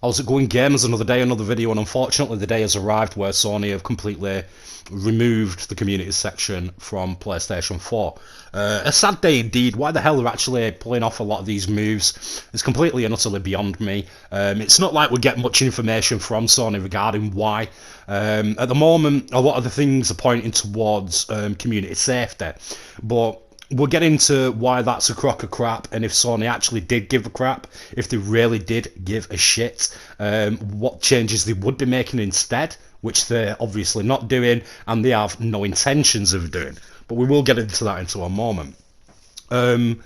I was at Going Gamers another day, another video, and unfortunately the day has arrived where Sony have completely removed the community section from PlayStation 4. A sad day indeed. Why the hell they're actually pulling off a lot of these moves is completely and utterly beyond me. It's not like we get much information from Sony regarding why. At the moment, a lot of the things are pointing towards community safety, but we'll get into why that's a crock of crap, and if Sony actually did give a crap, if they really did give a shit, what changes they would be making instead, which they're obviously not doing, and they have no intentions of doing. But we will get into that into a moment. Right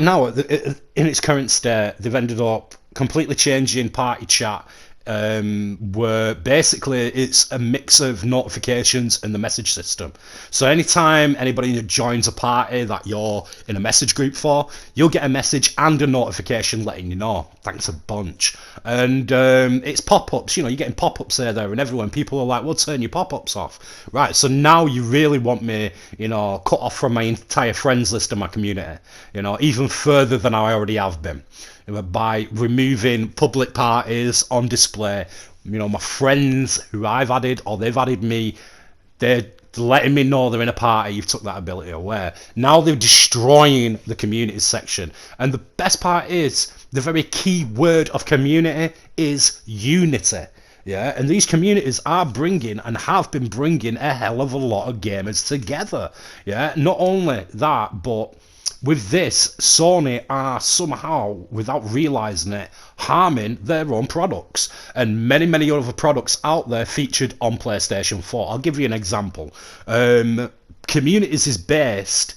now, in its current state, they've ended up completely changing party chat, where basically it's a mix of notifications and the message system. So anytime anybody joins a party that you're in a message group for, you'll get a message and a notification letting you know. Thanks a bunch. And it's pop-ups, you're getting pop-ups there and everywhere, and people are like, well, turn your pop-ups off. Right, so now you really want me, cut off from my entire friends list of my community, even further than I already have been, by removing public parties on display. My friends who I've added or they've added me, they're letting me know they're in a party. You've took that ability away. Now they're destroying the community section, and the best part is the very key word of community is unity. Yeah, and these communities are bringing and have been bringing a hell of a lot of gamers together. Yeah, not only that, but with this, Sony are somehow, without realising it, harming their own products. And many, many other products out there featured on PlayStation 4. I'll give you an example. Communities is based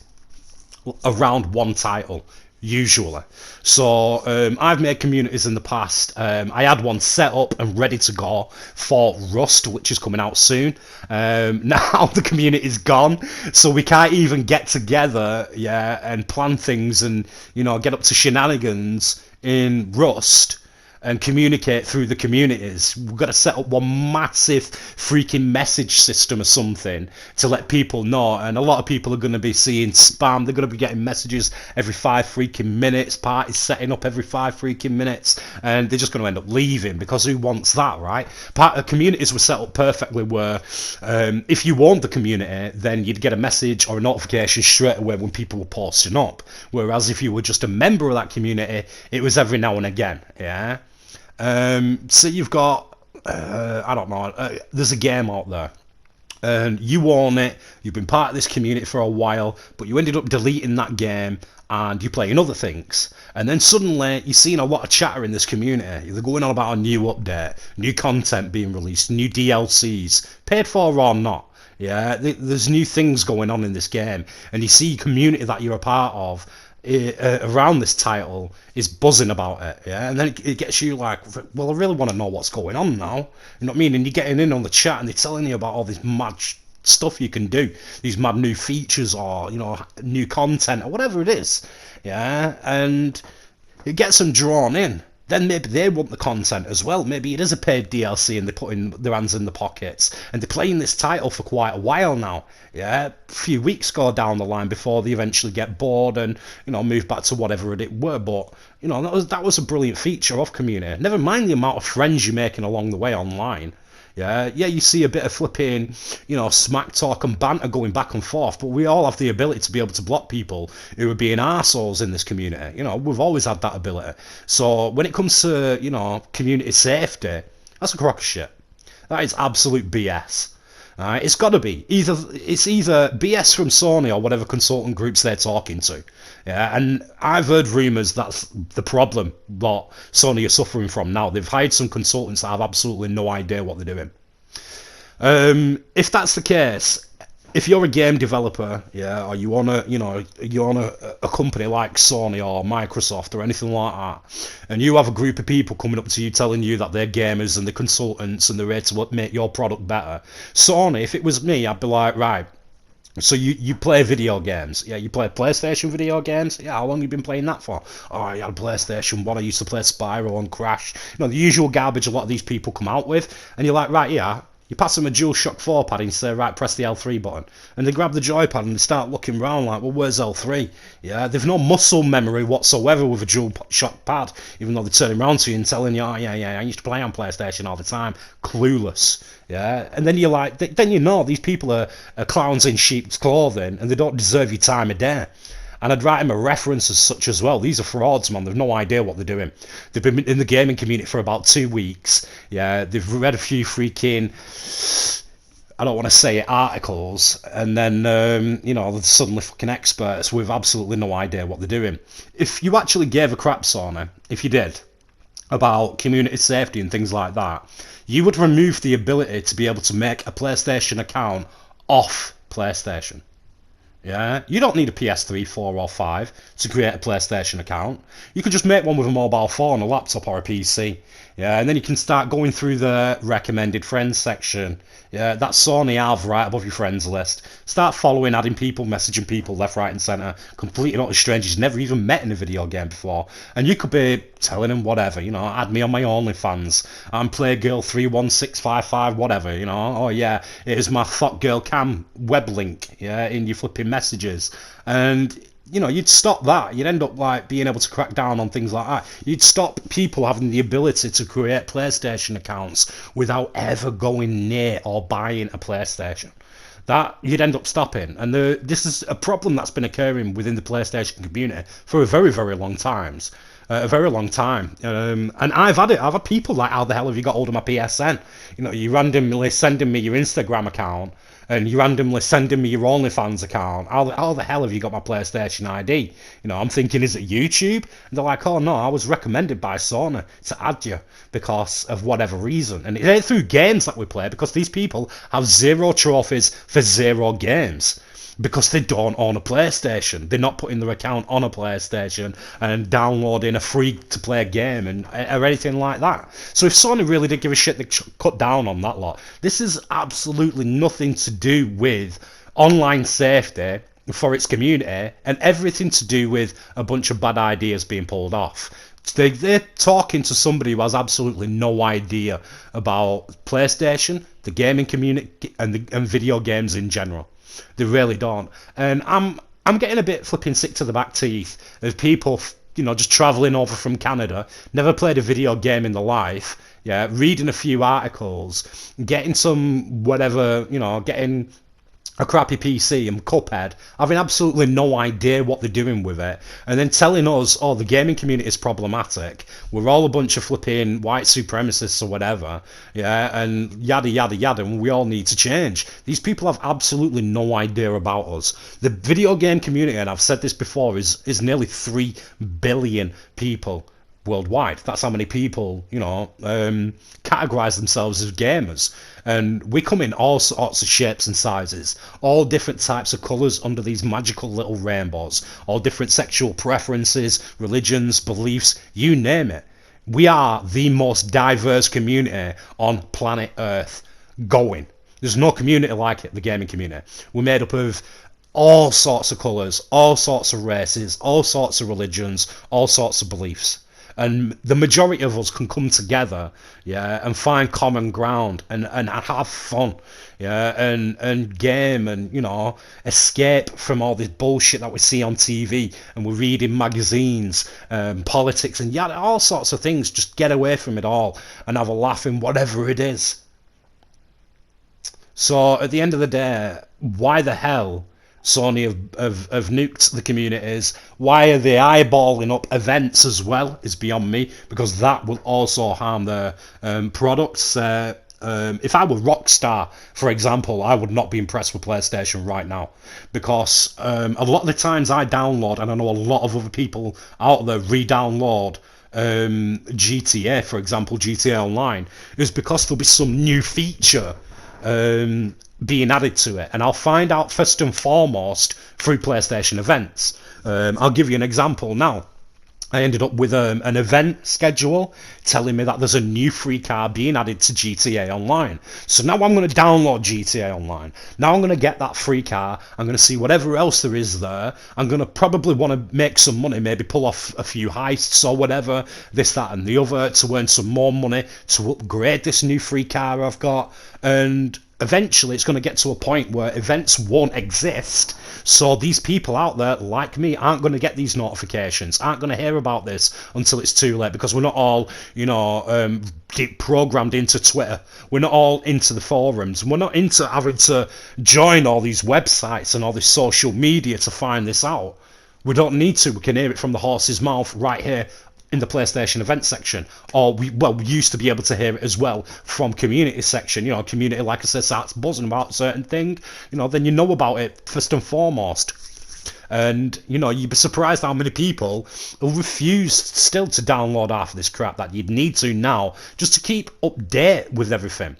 around one title, usually. So I've made communities in the past. I had one set up and ready to go for Rust, which is coming out soon. Now the community's gone, so we can't even get together, and plan things and get up to shenanigans in Rust and communicate through the communities. We've got to set up one massive freaking message system or something to let people know, and a lot of people are going to be seeing spam. They're going to be getting messages every 5 freaking minutes, parties setting up every 5 freaking minutes, and they're just going to end up leaving, because who wants that, right? Communities were set up perfectly where if you owned the community, then you'd get a message or a notification straight away when people were posting up, whereas if you were just a member of that community, it was every now and again. So you've got, I don't know, there's a game out there, and you own it, you've been part of this community for a while, but you ended up deleting that game, and you're playing other things, and then suddenly you're seeing a lot of chatter in this community. They're going on about a new update, new content being released, new DLCs, paid for or not. There's new things going on in this game, and you see community that you're a part of around this title is buzzing about it, and then it gets you like, well, I really want to know what's going on now, you know what I mean? And you're getting in on the chat, and they're telling you about all this mad stuff you can do, these mad new features, or new content, or whatever it is, and it gets them drawn in. Then maybe they want the content as well. Maybe it is a paid DLC and they're putting their hands in the pockets. And they're playing this title for quite a while now. A few weeks go down the line before they eventually get bored and, move back to whatever it were. But, that was a brilliant feature of community. Never mind the amount of friends you're making along the way online. You see a bit of flipping, smack talk and banter going back and forth, but we all have the ability to be able to block people who are being arseholes in this community. We've always had that ability. So when it comes to, community safety, that's a crock of shit. That is absolute BS. It's got to be. It's either BS from Sony or whatever consultant groups they're talking to. And I've heard rumours that's the problem that Sony are suffering from now. They've hired some consultants that have absolutely no idea what they're doing. If that's the case, if you're a game developer, or you own a company like Sony or Microsoft or anything like that, and you have a group of people coming up to you telling you that they're gamers and they're consultants and they're ready to make your product better, Sony, if it was me, I'd be like, right, so you play video games, you play PlayStation video games, how long have you been playing that for? Oh, I had a PlayStation 1, I used to play Spyro and Crash, the usual garbage a lot of these people come out with, and you're like, right, You pass them a DualShock 4 pad and say, right, press the L3 button. And they grab the joypad and they start looking around like, well, where's L3? Yeah, they've no muscle memory whatsoever with a DualShock pad, even though they're turning around to you and telling you, oh, yeah, I used to play on PlayStation all the time. Clueless. Yeah, and then you're like, then you know these people are clowns in sheep's clothing and they don't deserve your time of day. And I'd write them a reference as such as well. These are frauds, man. They've no idea what they're doing. They've been in the gaming community for about 2 weeks. Yeah, they've read a few freaking, I don't want to say it, articles, and then, they're suddenly fucking experts with absolutely no idea what they're doing. If you actually gave a crap, Sony, if you did, about community safety and things like that, you would remove the ability to be able to make a PlayStation account off PlayStation. Yeah, you don't need a PS3, 4 or 5 to create a PlayStation account. You could just make one with a mobile phone, a laptop or a PC. Yeah, and then you can start going through the recommended friends section. Yeah, that's Sony have right above your friends list. Start following, adding people, messaging people left, right and centre, completely not strangers you've never even met in a video game before. And you could be telling them whatever, add me on my OnlyFans. I'm Playgirl31655, whatever, oh yeah, it is my Thought Girl Cam web link, yeah, in your flipping messages. And you'd stop that. You'd end up like being able to crack down on things like that. You'd stop people having the ability to create PlayStation accounts without ever going near or buying a PlayStation. That you'd end up stopping. And this is a problem that's been occurring within the PlayStation community for a very, very long time. And I've had people like, how the hell have you got hold of my PSN? You randomly sending me your Instagram account and you randomly sending me your OnlyFans account. How the hell have you got my PlayStation ID? I'm thinking, is it YouTube? And they're like, oh no, I was recommended by Sony to add you because of whatever reason. And it ain't through games that we play, because these people have 0 trophies for 0 games. Because they don't own a PlayStation. They're not putting their account on a PlayStation and downloading a free-to-play game or anything like that. So if Sony really did give a shit, they'd cut down on that lot. This is absolutely nothing to do with online safety for its community and everything to do with a bunch of bad ideas being pulled off. They're talking to somebody who has absolutely no idea about PlayStation, the gaming community, and video games in general. They really don't. And I'm getting a bit flipping sick to the back teeth of people, just travelling over from Canada, never played a video game in their life, yeah, reading a few articles, getting some whatever, getting a crappy PC and Cuphead, having absolutely no idea what they're doing with it, and then telling us, oh, the gaming community is problematic, we're all a bunch of flipping white supremacists or whatever, yeah, and yada yada yada, and we all need to change. These people have absolutely no idea about us. The video game community, and I've said this before, is nearly 3 billion people worldwide. That's how many people, categorize themselves as gamers. And we come in all sorts of shapes and sizes, all different types of colours under these magical little rainbows, all different sexual preferences, religions, beliefs, you name it. We are the most diverse community on planet Earth going. There's no community like it, the gaming community. We're made up of all sorts of colours, all sorts of races, all sorts of religions, all sorts of beliefs. And the majority of us can come together, yeah, and find common ground and have fun, yeah, and game and, escape from all this bullshit that we see on TV and we read in magazines, politics and yeah, all sorts of things. Just get away from it all and have a laugh in whatever it is. So at the end of the day, why the hell Sony have nuked the communities? Why are they eyeballing up events as well is beyond me, because that will also harm their products. If I were Rockstar, for example, I would not be impressed with PlayStation right now, because a lot of the times I download, and I know a lot of other people out there re-download GTA, for example, GTA Online, is because there'll be some new feature being added to it, and I'll find out first and foremost through PlayStation events. I'll give you an example now. I ended up with an event schedule telling me that there's a new free car being added to GTA Online. So now I'm going to download GTA Online. Now I'm going to get that free car. I'm going to see whatever else there is there. I'm going to probably want to make some money, maybe pull off a few heists or whatever, this, that, and the other, to earn some more money, to upgrade this new free car I've got. And eventually it's going to get to a point where events won't exist, so these people out there like me aren't going to get these notifications, aren't going to hear about this until it's too late, because we're not all, programmed into Twitter, we're not all into the forums, we're not into having to join all these websites and all this social media to find this out. We don't need to. We can hear it from the horse's mouth right here in the PlayStation event section, or we used to be able to hear it as well from community section. Community, like I said, starts buzzing about a certain thing, then you know about it first and foremost. And you'd be surprised how many people will refuse still to download half of this crap that you'd need to now, just to keep update with everything.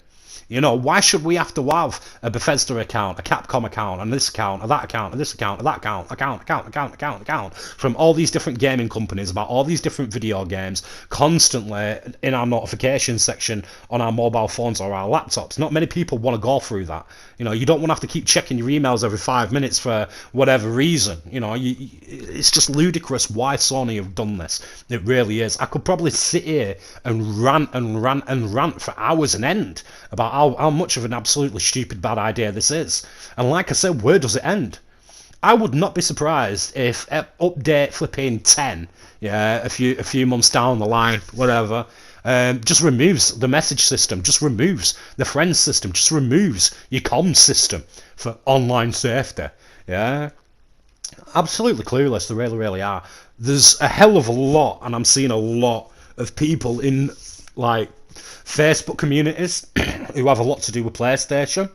Why should we have to have a Bethesda account, a Capcom account, and this account, and that account, and this account, and that account, from all these different gaming companies about all these different video games constantly in our notification section on our mobile phones or our laptops? Not many people want to go through that. You don't want to have to keep checking your emails every 5 minutes for whatever reason. It's just ludicrous why Sony have done this. It really is. I could probably sit here and rant for hours on end about how much of an absolutely stupid bad idea this is. And like I said, where does it end? I would not be surprised if update flipping 10, a few months down the line, whatever, just removes the message system, just removes the friends system, just removes your comms system for online safety. Yeah, absolutely clueless. They really, really are. There's a hell of a lot, and I'm seeing a lot of people in like Facebook communities who have a lot to do with PlayStation.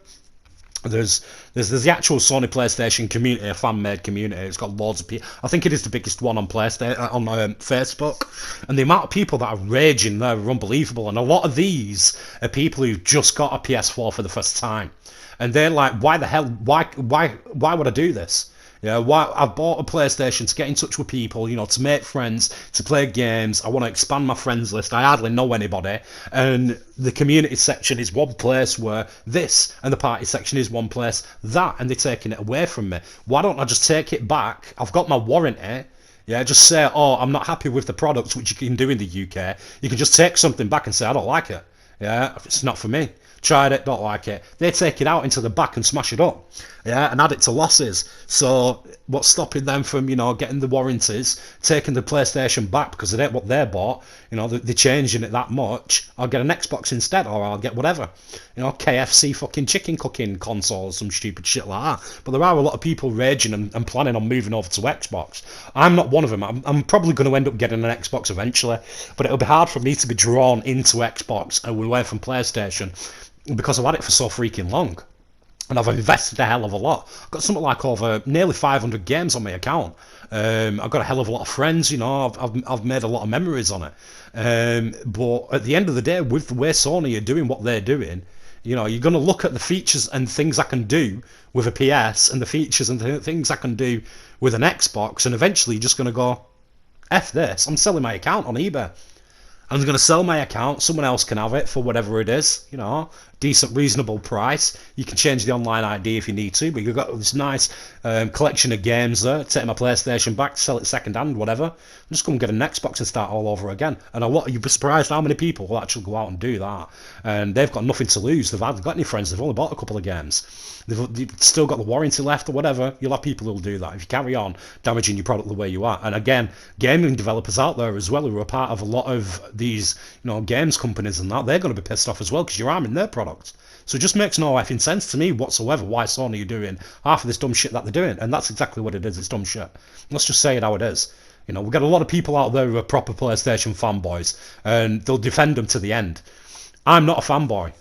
There's the actual Sony PlayStation community, a fan-made community. It's got loads of people. I think it is the biggest one on PlayStation on Facebook, and the amount of people that are raging there are unbelievable. And a lot of these are people who've just got a PS4 for the first time, and they're like, "Why the hell? Why would I do this? Why I've bought a PlayStation to get in touch with people, to make friends, to play games. I want to expand my friends list. I hardly know anybody, and the community section is one place where this, and the party section is one place that, and they're taking it away from me. Why don't I just take it back? I've got my warranty. Just say, oh, I'm not happy with the product, which you can do in the UK. You can just take something back and say, I don't like it. It's not for me. Tried it, don't like it. They take it out into the back and smash it up, and add it to losses. So what's stopping them from, getting the warranties, taking the PlayStation back because it ain't what they bought, they're changing it that much? I'll get an Xbox instead, or I'll get whatever, KFC fucking chicken cooking console or some stupid shit like that. But there are a lot of people raging and planning on moving over to Xbox. I'm not one of them. I'm probably going to end up getting an Xbox eventually, but it'll be hard for me to be drawn into Xbox and away from PlayStation, because I've had it for so freaking long, and I've invested a hell of a lot. I've got something like over nearly 500 games on my account. I've got a hell of a lot of friends, I've made a lot of memories on it. But at the end of the day, with the way Sony are doing what they're doing, you're going to look at the features and things I can do with a PS, and the features and things I can do with an Xbox, and eventually you're just going to go, F this, I'm selling my account on eBay. I'm going to sell my account, someone else can have it for whatever it is, decent, reasonable price. You can change the online ID if you need to, but you've got this nice collection of games there. Take my PlayStation back, sell it second hand, whatever. I'm just going to get an Xbox and start all over again. And you'd be surprised how many people will actually go out and do that. And they've got nothing to lose. They've hardly got any friends. They've only bought a couple of games. They've still got the warranty left or whatever. You'll have people who'll do that if you carry on damaging your product the way you are. And again, gaming developers out there as well who are part of a lot of these, games companies and that, they're going to be pissed off as well because you're harming their product. So it just makes no effing sense to me whatsoever why Sony are doing half of this dumb shit that they're doing. And that's exactly what it is. It's dumb shit. Let's just say it how it is. We've got a lot of people out there who are proper PlayStation fanboys, and they'll defend them to the end. I'm not a fanboy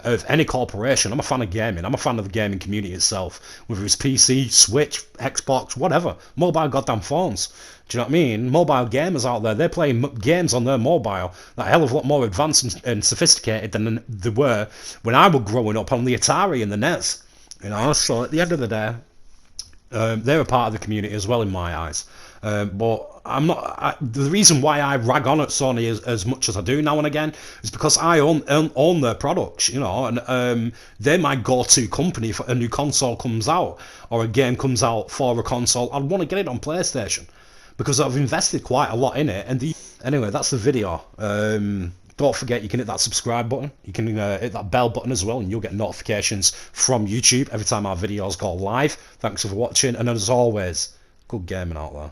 of any corporation. I'm a fan of gaming. I'm a fan of the gaming community itself, whether it's PC, Switch, Xbox, whatever. Mobile goddamn phones. Do you know what I mean? Mobile gamers out there, they're playing games on their mobile that a hell of a lot more advanced and sophisticated than they were when I was growing up on the Atari and the NES. So at the end of the day, they're a part of the community as well in my eyes. But I'm not. The reason why I rag on at Sony as much as I do now and again is because I own their products, you know, and they're my go-to company if a new console comes out or a game comes out for a console. I'd want to get it on PlayStation because I've invested quite a lot in it. And anyway, that's the video. Don't forget, you can hit that subscribe button. You can hit that bell button as well, and you'll get notifications from YouTube every time our videos go live. Thanks for watching, and as always, good gaming out there.